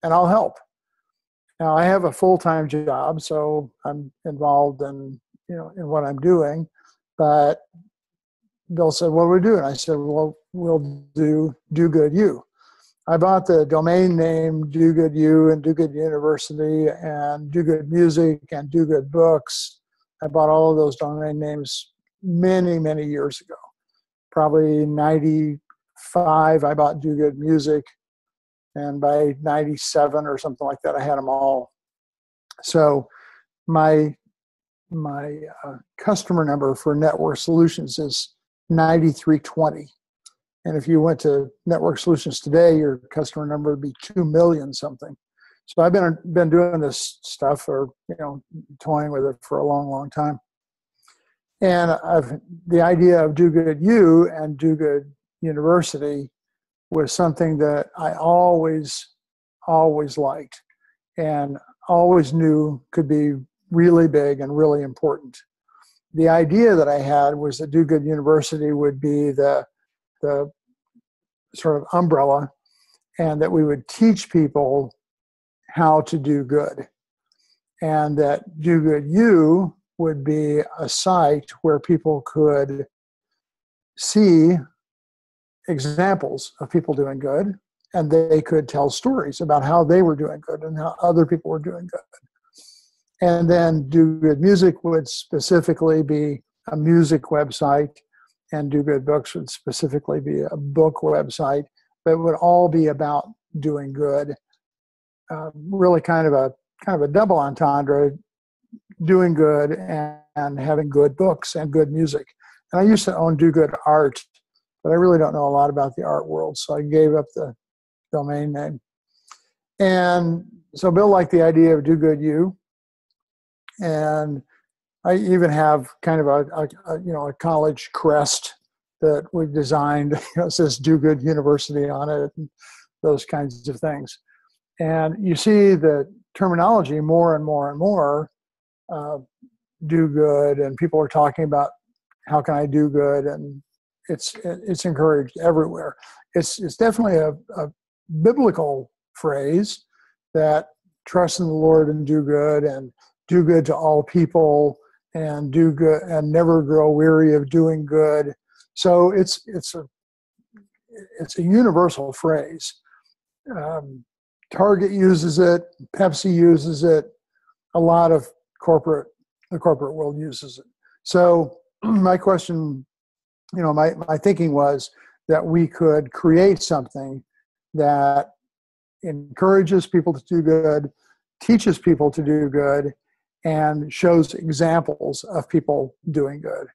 and I'll help. Now I have a full-time job, so I'm involved in, in what I'm doing, but Bill said, what are we doing? I said, well, we'll do DoGoodU. I bought the domain name DoGoodU and DoGood University and DoGood Music and DoGood Books. I bought all of those domain names many, many years ago. Probably 95, I bought DoGood Music. And by 97 or something like that, I had them all. So my customer number for Network Solutions is 9320. And if you went to Network Solutions today, your customer number would be 2 million something. So I've been doing this stuff, or toying with it for a long, long time. And the idea of DoGoodU and DoGood University was something that I always liked and always knew could be really big and really important. The idea that I had was that DoGood University would be the sort of umbrella, and that we would teach people how to do good. And that DoGoodU would be a site where people could see examples of people doing good, and they could tell stories about how they were doing good and how other people were doing good. And then DoGood Music would specifically be a music website, and DoGood Books would specifically be a book website, but it would all be about doing good. Really kind of a double entendre, doing good and having good books and good music. And I used to own DoGood Art, but I really don't know a lot about the art world, so I gave up the domain name. And so Bill liked the idea of DoGoodU, and I even have kind of a college crest that we designed. It says DoGood University on it, and those kinds of things. And you see the terminology more and more and more. Do good, and people are talking about how can I do good, and it's encouraged everywhere. It's definitely a biblical phrase that trust in the Lord and do good to all people, and do good and never grow weary of doing good. So it's a universal phrase. Target uses it, Pepsi uses it, a lot of the corporate world uses it. So my question, my thinking was that we could create something that encourages people to do good, teaches people to do good, and shows examples of people doing good.